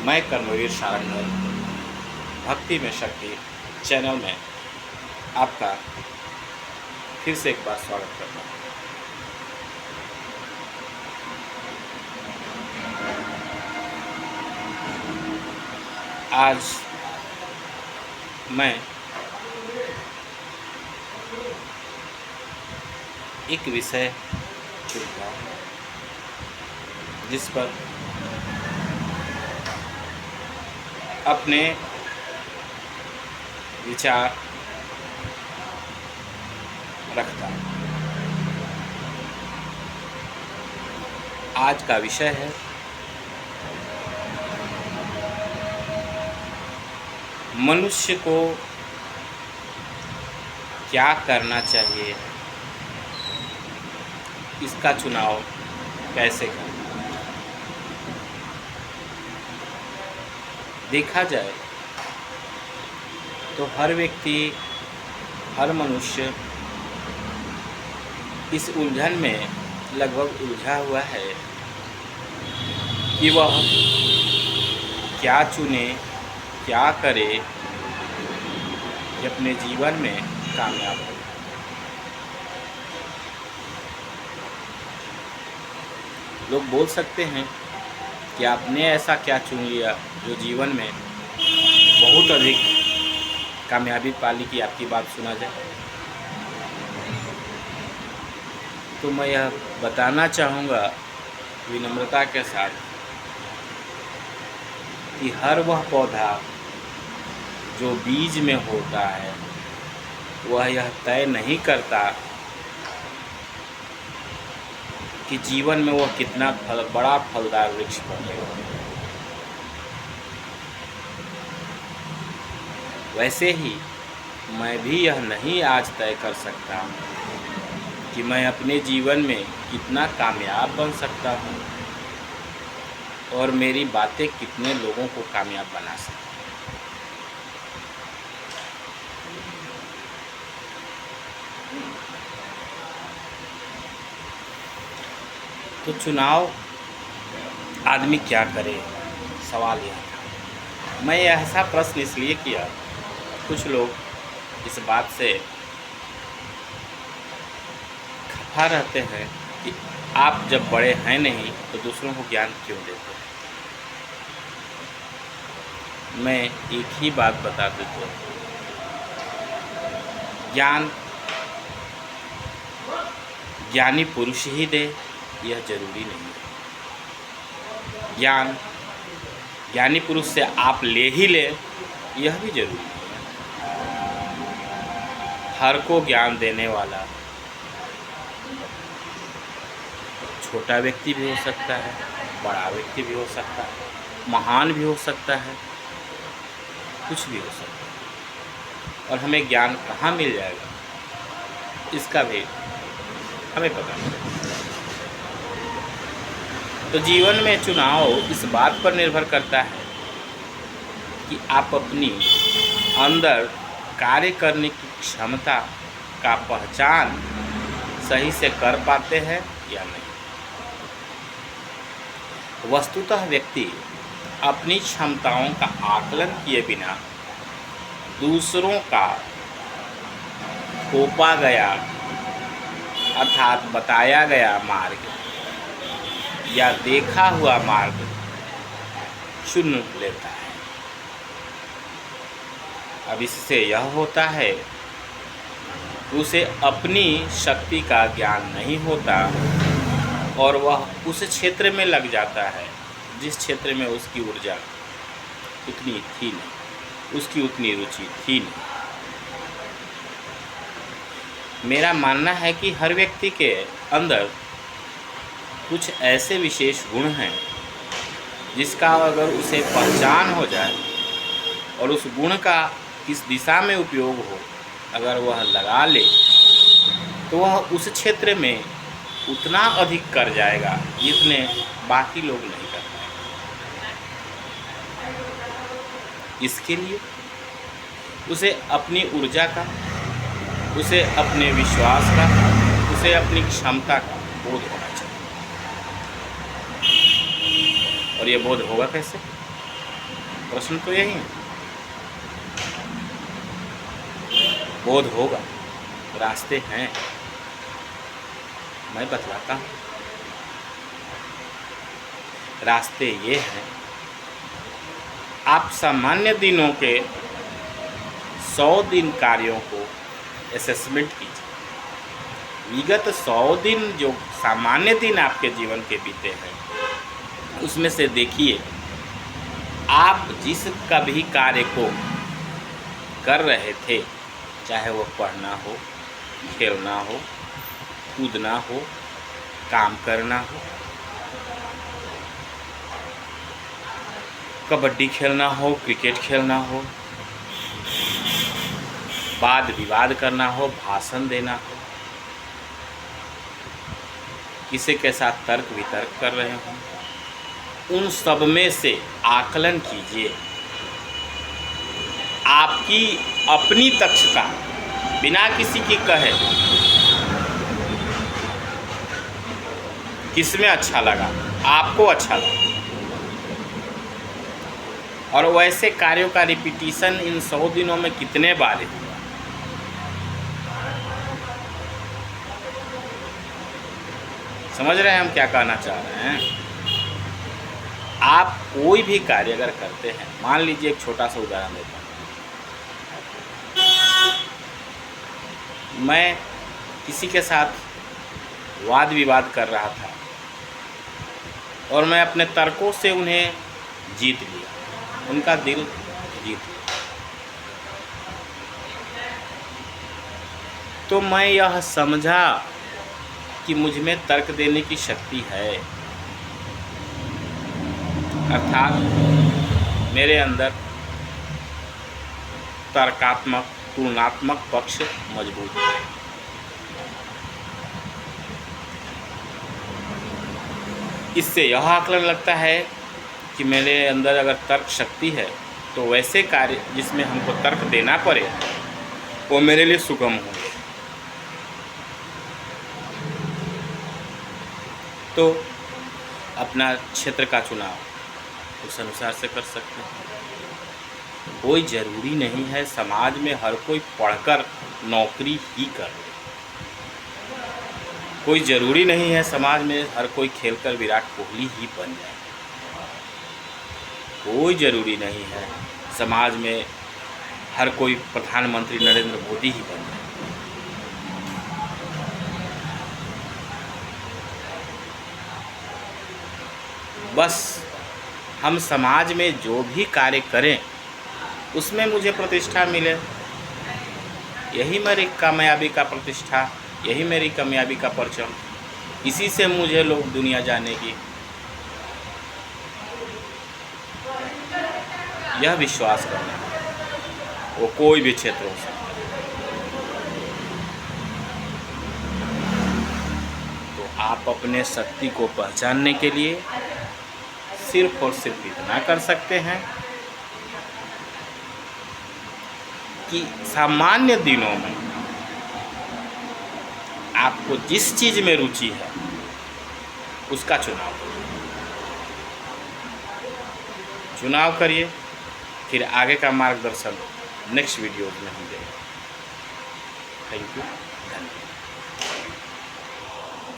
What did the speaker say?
मैं कर्मवीर सारंगधर भक्ति में शक्ति चैनल में आपका फिर से एक बार स्वागत करता हूँ। आज मैं एक विषय चुनता हूँ जिस पर अपने विचार रखता हूँ। आज का विषय है मनुष्य को क्या करना चाहिए, इसका चुनाव कैसे करें। देखा जाए तो हर व्यक्ति, हर मनुष्य इस उलझन में लगभग उलझा हुआ है कि वह क्या चुने, क्या करे कि अपने जीवन में कामयाब हो। लोग बोल सकते हैं कि आपने ऐसा क्या चुन लिया जो जीवन में बहुत अधिक कामयाबी पाली कि आपकी बात सुना जाए। तो मैं यह बताना चाहूँगा विनम्रता के साथ कि हर वह पौधा जो बीज में होता है वह यह तय नहीं करता कि जीवन में वह कितना बड़ा फलदार वृक्ष बनेगा। वैसे ही मैं भी यह नहीं आज तय कर सकता कि मैं अपने जीवन में कितना कामयाब बन सकता हूँ और मेरी बातें कितने लोगों को कामयाब बना सकती हैं। तो चुनाव आदमी क्या करे, सवाल यह था। मैं ऐसा प्रश्न इसलिए किया, कुछ लोग इस बात से खफा रहते हैं कि आप जब बड़े हैं नहीं तो दूसरों को ज्ञान क्यों देते हैं। मैं एक ही बात बता देता हूँ, ज्ञान ज्ञानी पुरुष ही दे यह जरूरी नहीं है। ज्ञान ज्ञानी पुरुष से आप ले ही ले यह भी जरूरी नहीं है। हर को ज्ञान देने वाला छोटा व्यक्ति भी हो सकता है, बड़ा व्यक्ति भी हो सकता है, महान भी हो सकता है, कुछ भी हो सकता है। और हमें ज्ञान कहाँ मिल जाएगा इसका भी हमें पता नहीं। तो जीवन में चुनाव इस बात पर निर्भर करता है कि आप अपनी अंदर कार्य करने की क्षमता का पहचान सही से कर पाते हैं या नहीं। वस्तुतः व्यक्ति अपनी क्षमताओं का आकलन किए बिना दूसरों का थोपा गया अर्थात बताया गया मार्ग या देखा हुआ मार्ग चुन लेता है। अब इससे यह होता है उसे अपनी शक्ति का ज्ञान नहीं होता और वह उस क्षेत्र में लग जाता है जिस क्षेत्र में उसकी ऊर्जा उतनी थी नहीं, उसकी उतनी रुचि थी नहीं। मेरा मानना है कि हर व्यक्ति के अंदर कुछ ऐसे विशेष गुण हैं जिसका अगर उसे पहचान हो जाए और उस गुण का किस दिशा में उपयोग हो, अगर वह लगा ले तो वह उस क्षेत्र में उतना अधिक कर जाएगा जितने बाकी लोग नहीं कर पाएंगे। इसके लिए उसे अपनी ऊर्जा का, उसे अपने विश्वास का, उसे अपनी क्षमता का बोध होना चाहिए। और ये बोध होगा कैसे? प्रश्न तो यही है। बोध होगा, रास्ते हैं, मैं बतलाता हूँ। रास्ते ये हैं, आप सामान्य दिनों के 100 दिन कार्यों को असेसमेंट कीजिए। विगत 100 दिन जो सामान्य दिन आपके जीवन के बीते हैं, उसमें से देखिए आप जिस कभी कार्य को कर रहे थे, चाहे वो पढ़ना हो, खेलना हो, कूदना हो, काम करना हो, कबड्डी खेलना हो, क्रिकेट खेलना हो, वाद विवाद करना हो, भाषण देना हो, किसी के साथ तर्क वितर्क कर रहे हो, उन सब में से आकलन कीजिए आपकी अपनी दक्षता, बिना किसी की कहे किसमें अच्छा लगा, आपको अच्छा लगा, और वैसे कार्यों का रिपीटिशन इन 100 दिनों में कितने बार हुआ। समझ रहे हैं हम क्या कहना चाह रहे हैं? आप कोई भी कार्य अगर करते हैं, मान लीजिए एक छोटा सा उदाहरण देता हूँ। मैं किसी के साथ वाद विवाद कर रहा था और मैं अपने तर्कों से उन्हें जीत लिया, उनका दिल जीत लिया, तो मैं यह समझा कि मुझ में तर्क देने की शक्ति है, अर्थात मेरे अंदर तर्कात्मक तुलनात्मक पक्ष मजबूत है। इससे यह आकलन लगता है कि मेरे अंदर अगर तर्क शक्ति है तो वैसे कार्य जिसमें हमको तर्क देना पड़े वो मेरे लिए सुगम होंगे। तो अपना क्षेत्र का चुनाव उस अनुसार से कर सकते हैं। कोई ज़रूरी नहीं है समाज में हर कोई पढ़कर नौकरी ही कर ले, कोई ज़रूरी नहीं है समाज में हर कोई खेलकर विराट कोहली ही बन जाए, कोई ज़रूरी नहीं है समाज में हर कोई प्रधानमंत्री नरेंद्र मोदी ही बन जाए। बस हम समाज में जो भी कार्य करें उसमें मुझे प्रतिष्ठा मिले, यही मेरी कामयाबी का प्रतिष्ठा, यही मेरी कामयाबी का परचम, इसी से मुझे लोग दुनिया जानेगी, यह विश्वास करना है, वो कोई भी क्षेत्र हो सकता है। तो आप अपने शक्ति को पहचानने के लिए सिर्फ और सिर्फ इतना कर सकते हैं कि सामान्य दिनों में आपको जिस चीज़ में रुचि है उसका चुनाव करिए। फिर आगे का मार्गदर्शन नेक्स्ट वीडियो में हम देंगे। Thank you.